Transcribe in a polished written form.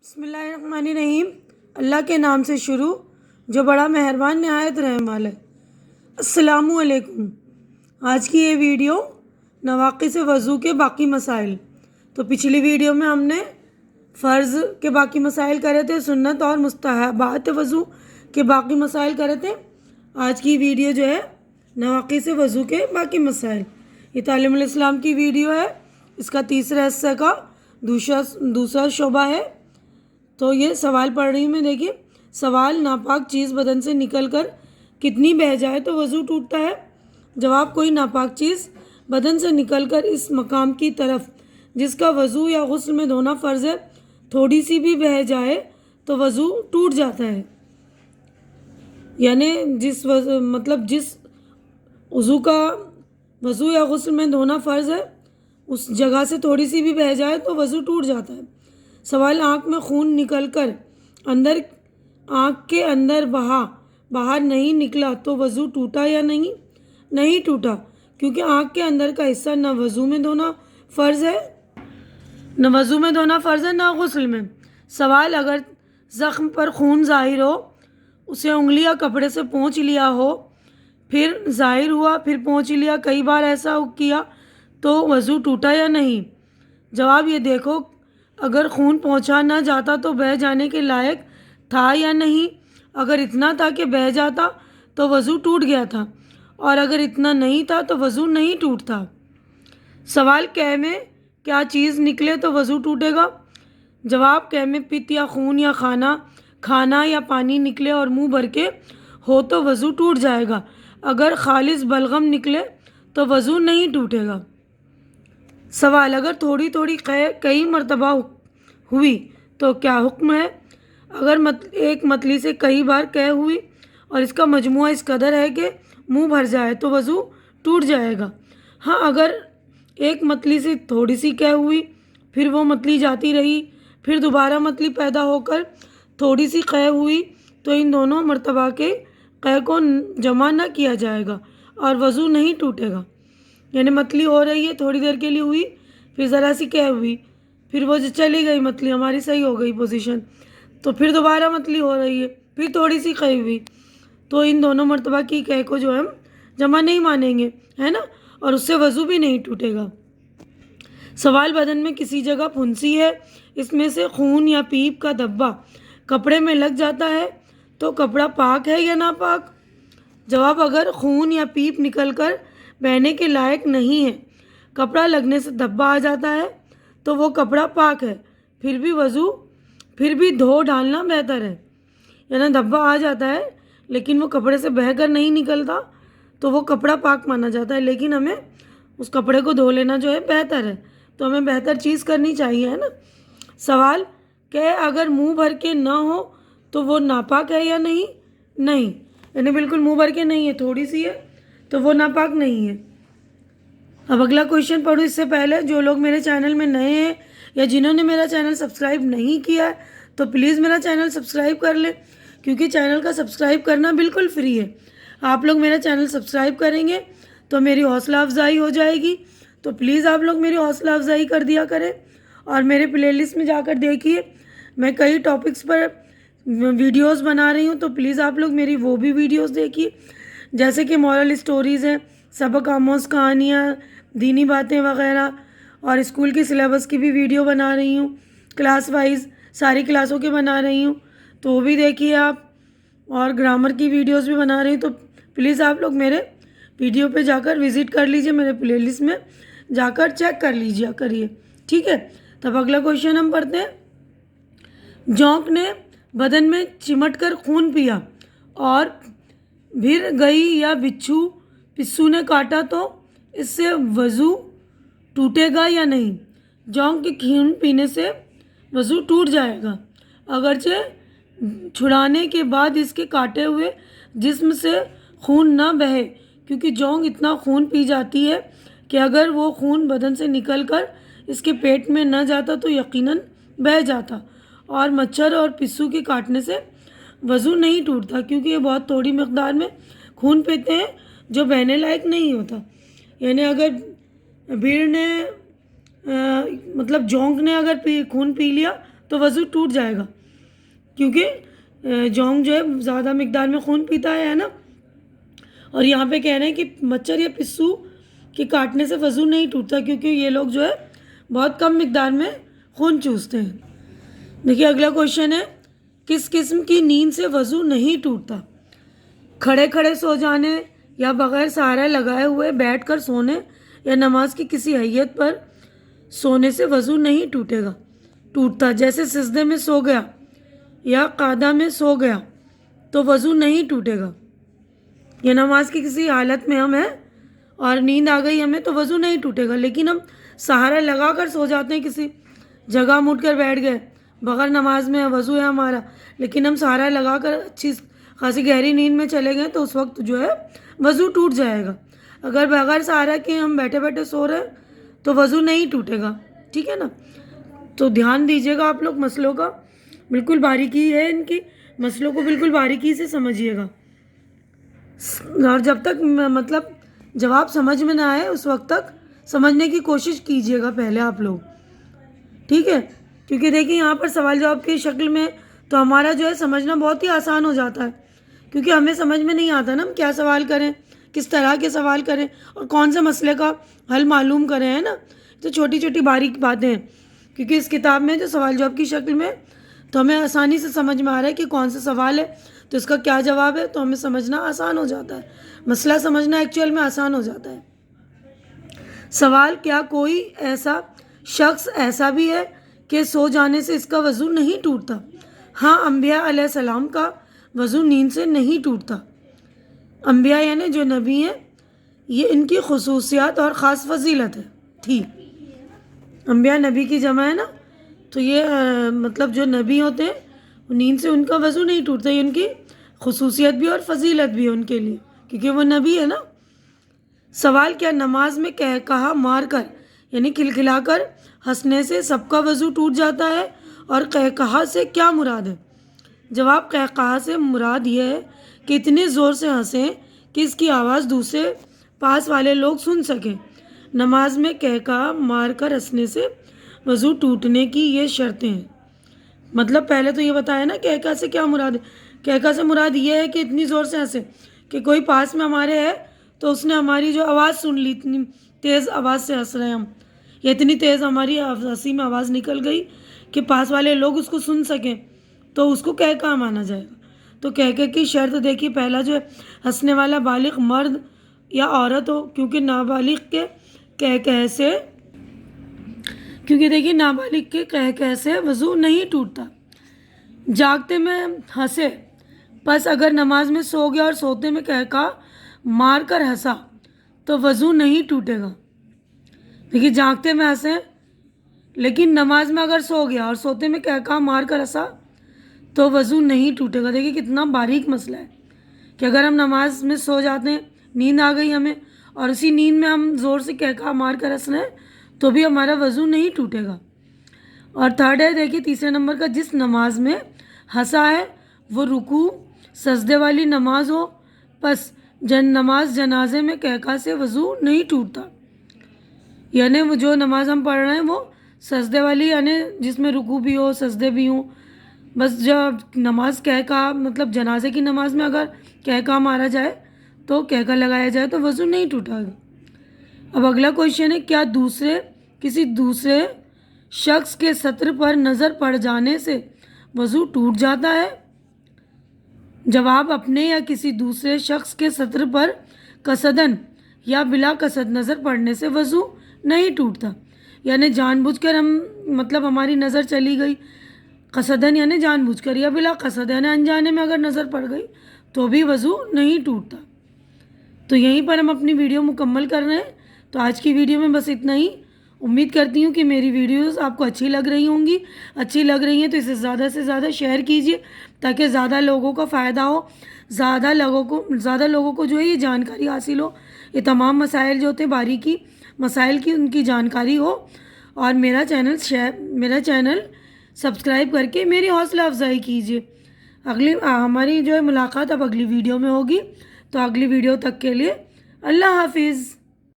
بسم اللہ الرحمن الرحیم۔ اللہ کے نام سے شروع جو بڑا مہربان نہایت رحم والا ہے۔ السلام علیکم۔ آج کی یہ ویڈیو نواقص وضو کے باقی مسائل۔ تو پچھلی ویڈیو میں ہم نے فرض کے باقی مسائل کرے تھے، سنت اور مستحبات وضو کے باقی مسائل کرے تھے۔ آج کی ویڈیو جو ہے نواقص وضو کے باقی مسائل۔ یہ تعلیم الاسلام کی ویڈیو ہے، اس کا تیسرا حصہ کا دوسرا شعبہ ہے۔ تو یہ سوال پڑھ رہی ہوں میں، دیکھیے سوال: ناپاک چیز بدن سے نکل کر کتنی بہہ جائے تو وضو ٹوٹتا ہے؟ جواب: کوئی ناپاک چیز بدن سے نکل کر اس مقام کی طرف جس کا وضو یا غسل میں دھونا فرض ہے تھوڑی سی بھی بہہ جائے تو وضو ٹوٹ جاتا ہے۔ یعنی جس وضو کا وضو یا غسل میں دھونا فرض ہے اس جگہ سے تھوڑی سی بھی بہہ جائے تو وضو ٹوٹ جاتا ہے۔ سوال: آنکھ میں خون نکل کر آنکھ کے اندر باہر نہیں نکلا تو وضو ٹوٹا یا نہیں؟ نہیں ٹوٹا، کیونکہ آنکھ کے اندر کا حصہ نہ وضو میں دھونا فرض ہے نہ غسل میں۔ سوال: اگر زخم پر خون ظاہر ہو، اسے انگلی یا کپڑے سے پونچھ لیا ہو، پھر ظاہر ہوا، پھر پونچھ لیا، کئی بار ایسا کیا تو وضو ٹوٹا یا نہیں؟ جواب: یہ دیکھو اگر خون پہنچا نہ جاتا تو بہہ جانے کے لائق تھا یا نہیں۔ اگر اتنا تھا کہ بہہ جاتا تو وضو ٹوٹ گیا تھا، اور اگر اتنا نہیں تھا تو وضو نہیں ٹوٹتا۔ سوال: قے میں کیا چیز نکلے تو وضو ٹوٹے گا؟ جواب: قے میں پت یا خون یا کھانا یا پانی نکلے اور منہ بھر کے ہو تو وضو ٹوٹ جائے گا۔ اگر خالص بلغم نکلے تو وضو نہیں ٹوٹے گا۔ سوال: اگر تھوڑی تھوڑی قے کئی مرتبہ ہوئی تو کیا حکم ہے؟ اگر ایک متلی سے کئی بار قے ہوئی اور اس کا مجموعہ اس قدر ہے کہ منہ بھر جائے تو وضو ٹوٹ جائے گا۔ ہاں، اگر ایک متلی سے تھوڑی سی قے ہوئی، پھر وہ متلی جاتی رہی، پھر دوبارہ متلی پیدا ہو کر تھوڑی سی قے ہوئی تو ان دونوں مرتبہ کے قے کو جمع نہ کیا جائے گا اور وضو نہیں ٹوٹے گا۔ یعنی متلی ہو رہی ہے، تھوڑی دیر کے لیے ہوئی، پھر ذرا سی قے ہوئی، پھر وہ چلی گئی متلی، ہماری صحیح ہو گئی پوزیشن، تو پھر دوبارہ متلی ہو رہی ہے، پھر تھوڑی سی قے ہوئی، تو ان دونوں مرتبہ کی قے کو جو ہم جمع نہیں مانیں گے، ہے نا، اور اس سے وضو بھی نہیں ٹوٹے گا۔ سوال: بدن میں کسی جگہ پھنسی ہے، اس میں سے خون یا پیپ کا دھبا کپڑے میں لگ جاتا ہے تو کپڑا پاک ہے یا ناپاک؟ جواب: اگر خون یا پیپ نکل کر بہنے کے لائق نہیں ہے، کپڑا لگنے سے دھبا آ جاتا ہے تو وہ کپڑا پاک ہے، پھر بھی دھو ڈالنا بہتر ہے۔ یعنی دھبا آ جاتا ہے لیکن وہ کپڑے سے بہہ کر نہیں نکلتا تو وہ کپڑا پاک مانا جاتا ہے، لیکن ہمیں اس کپڑے کو دھو لینا جو ہے بہتر ہے، تو ہمیں بہتر چیز کرنی چاہیے، ہے نا۔ سوال: کہ اگر منہ بھر کے نہ ہو تو وہ ناپاک ہے یا نہیں؟ نہیں، یعنی بالکل منہ بھر کے نہیں ہے، تھوڑی سی ہے تو وہ ناپاک نہیں ہے۔ اب اگلا کویشچن پڑھو اس سے پہلے جو لوگ میرے چینل میں نئے ہیں یا جنہوں نے میرا چینل سبسکرائب نہیں کیا ہے تو پلیز میرا چینل سبسکرائب کر لیں، کیونکہ چینل کا سبسکرائب کرنا بالکل فری ہے۔ آپ لوگ میرا چینل سبسکرائب کریں گے تو میری حوصلہ افزائی ہو جائے گی، تو پلیز آپ لوگ میری حوصلہ افزائی کر دیا کریں اور میرے پلے لسٹ میں جا کر دیکھیے، میں کئی ٹاپکس پر ویڈیوز بنا رہی ہوں، تو پلیز آپ لوگ میری وہ بھی ویڈیوز دیکھیے، جیسے کہ مورل اسٹوریز ہیں، سبق آموز کہانیاں، دینی باتیں وغیرہ، اور اسکول کی سلیبس کی بھی ویڈیو بنا رہی ہوں، کلاس وائز ساری کلاسوں کے بنا رہی ہوں، تو وہ بھی دیکھیے آپ، اور گرامر کی ویڈیوز بھی بنا رہی ہوں، تو پلیز آپ لوگ میرے ویڈیو پہ جا کر وزٹ کر لیجئے، میرے پلے لسٹ میں جا کر چیک کر لیجیے کریے، ٹھیک ہے۔ تب اگلا کویشچن ہم پڑھتے ہیں۔ جونک نے بدن میں چمٹ کر خون پیا اور بھر گئی یا پسو نے کاٹا تو اس سے وضو ٹوٹے گا یا نہیں؟ جونک کے خون پینے سے وضو ٹوٹ جائے گا، اگرچہ چھڑانے کے بعد اس کے کاٹے ہوئے جسم سے خون نہ بہے، کیونکہ جونک اتنا خون پی جاتی ہے کہ اگر وہ خون بدن سے نکل کر اس کے پیٹ میں نہ جاتا تو یقیناً بہہ جاتا، اور مچھر اور پسو کے کاٹنے سے وضو نہیں ٹوٹتا، کیونکہ یہ بہت تھوڑی مقدار میں خون پیتے ہیں جو بہنے لائق نہیں ہوتا۔ یعنی اگر بھیڑ نے جونک نے اگر خون پی لیا تو وضو ٹوٹ جائے گا، کیونکہ جونگ جو ہے زیادہ مقدار میں خون پیتا ہے نا. اور یہاں پہ کہہ رہے ہیں کہ مچھر یا پسو کے کاٹنے سے وضو نہیں ٹوٹتا، کیونکہ یہ لوگ جو ہے بہت کم مقدار میں خون چوستے ہیں. دیکھیے اگلا کوشچن ہے، کس قسم کی نیند سے وضو نہیں ٹوٹتا؟ کھڑے کھڑے سو جانے، یا بغیر سہارا لگائے ہوئے بیٹھ کر سونے، یا نماز کی کسی حیت پر سونے سے وضو نہیں ٹوٹتا. جیسے سجدے میں سو گیا یا قعدہ میں سو گیا تو وضو نہیں ٹوٹے گا. یا نماز کی کسی حالت میں ہم ہیں اور نیند آ گئی ہمیں تو وضو نہیں ٹوٹے گا، لیکن ہم سہارا لگا کر سو جاتے ہیں، کسی جگہ مڑ کر بیٹھ گئے، بغیر نماز میں وضو ہے ہمارا، لیکن ہم سہارا لگا کر اچھی خاصی گہری نیند میں چلے گئے تو اس وقت جو ہے وضو ٹوٹ جائے گا. اگر بغیر سہارا کے ہم بیٹھے بیٹھے سو رہے ہیں تو وضو نہیں ٹوٹے گا. ٹھیک ہے نا؟ تو دھیان دیجیے گا آپ لوگ، مسئلوں کا بالکل باریکی ہے، ان کی مسئلوں کو بالکل باریکی سے سمجھیے گا، اور جب تک مطلب جواب سمجھ میں نہ آئے اس وقت تک سمجھنے کی کوشش کیجیے گا پہلے آپ لوگ. ٹھیک ہے؟ کیونکہ دیکھیں یہاں پر سوال جواب کی شکل میں تو ہمارا جو ہے سمجھنا بہت ہی آسان ہو جاتا ہے، کیونکہ ہمیں سمجھ میں نہیں آتا نا ہم کیا سوال کریں، کس طرح کے سوال کریں، اور کون سے مسئلے کا حل معلوم کریں، ہے نا؟ تو چھوٹی چھوٹی باریک باتیں ہیں، کیونکہ اس کتاب میں جو سوال جواب کی شکل میں تو ہمیں آسانی سے سمجھ میں آ رہا ہے کہ کون سا سوال ہے تو اس کا کیا جواب ہے، تو ہمیں سمجھنا آسان ہو جاتا ہے، مسئلہ سمجھنا ایکچوئل میں آسان ہو جاتا ہے. سوال، کیا کوئی ایسا شخص ایسا بھی ہے کہ سو جانے سے اس کا وضو نہیں ٹوٹتا؟ ہاں، انبیاء علیہ السلام کا وضو نیند سے نہیں ٹوٹتا. انبیاء یعنی جو نبی ہیں، یہ ان کی خصوصیات اور خاص فضیلت ہے تھی. انبیاء نبی کی جمع ہے نا، تو یہ مطلب جو نبی ہوتے ہیں نیند سے ان کا وضو نہیں ٹوٹتا، یہ ان کی خصوصیت بھی اور فضیلت بھی ہے ان کے لیے، کیونکہ وہ نبی ہے نا. سوال، کیا نماز میں کہا مار کر یعنی کھلکھلا کر ہنسنے سے سب کا وضو ٹوٹ جاتا ہے، اور کہا سے کیا مراد ہے؟ جواب، کہا سے مراد یہ ہے کہ اتنے زور سے ہنسیں کہ اس کی آواز دوسرے پاس والے لوگ سن سکیں. نماز میں کہا مار کر ہنسنے سے وضو ٹوٹنے کی یہ شرطیں ہیں. مطلب پہلے تو یہ بتایا نا کہا سے کیا مراد ہے. کہا سے مراد یہ ہے کہ اتنی زور سے ہنسے کہ کوئی پاس میں ہمارے ہے تو اس نے ہماری جو آواز سن لی، اتنی تیز آواز سے ہنس رہے ہیں ہم، یا اتنی تیز ہماری ہنسی میں آواز نکل گئی کہ پاس والے لوگ اس کو سن سکیں، تو اس کو کہا مانا جائے گا. تو کہہ کی شرط دیکھیے، پہلا جو ہے ہنسنے والا بالغ مرد یا عورت ہو، کیونکہ نابالغ کے کہہ سے کیونکہ دیکھیے نابالغ کے کہہ سے وضو نہیں ٹوٹتا. جاگتے میں ہنسے، پس اگر نماز میں سو گیا اور سوتے میں کہا مار کر ہنسا تو وضو نہیں ٹوٹے گا. دیکھیے جاگتے میں ہنسے لیکن نماز میں اگر سو گیا اور سوتے میں کہا مار کر ہنسا تو وضو نہیں ٹوٹے گا. دیکھیے کتنا باریک مسئلہ ہے کہ اگر ہم نماز میں سو جاتے ہیں، نیند آ گئی ہمیں، اور اسی نیند میں ہم زور سے کہا مار کر ہنس رہے ہیں تو بھی ہمارا وضو نہیں ٹوٹے گا. اور تھرڈ ہے، دیکھیے تیسرے نمبر کا، جس نماز میں ہنسا ہے وہ رکوع سجدے والی نماز ہو، پس نماز جنازے میں کہا سے وضو نہیں ٹوٹتا. یعنی وہ جو نماز ہم پڑھ رہے ہیں وہ سجدے والی، یعنی جس میں رکوع بھی ہو سجدے بھی ہوں، بس جب نماز کہا مطلب جنازے کی نماز میں اگر کہا مارا جائے تو کہا لگایا جائے تو وضو نہیں ٹوٹا گا. اب اگلا کویشچن ہے، کیا کسی دوسرے شخص کے سطر پر نظر پڑ جانے سے وضو ٹوٹ جاتا ہے؟ جواب، اپنے یا کسی دوسرے شخص کے سطر پر قصدن یا بلا قصد نظر پڑنے سے وضو نہیں ٹوٹتا. یعنی جان بوجھ کر ہم مطلب ہماری نظر چلی گئی، قصدن یعنی جان بوجھ کر، یا بلا قصد یعنی انجانے میں اگر نظر پڑ گئی تو بھی وضو نہیں ٹوٹتا. تو یہیں پر ہم اپنی ویڈیو مکمل کر رہے ہیں. تو آج کی ویڈیو میں بس اتنا ہی. امید کرتی ہوں کہ میری ویڈیوز آپ کو اچھی لگ رہی ہوں گی. اچھی لگ رہی ہیں تو اسے زیادہ سے زیادہ شیئر کیجیے تاکہ زیادہ لوگوں کا فائدہ ہو، زیادہ لوگوں کو جو ہے یہ جانکاری حاصل ہو، یہ تمام مسائل جو ہوتے ہیں باریکی مسائل کی ان کی جانکاری ہو. اور میرا چینل سبسکرائب کر کے میری حوصلہ افزائی کیجیے. ہماری جو ہے ملاقات اب اگلی ویڈیو میں ہوگی. تو اگلی ویڈیو تک کے لیے اللہ حافظ.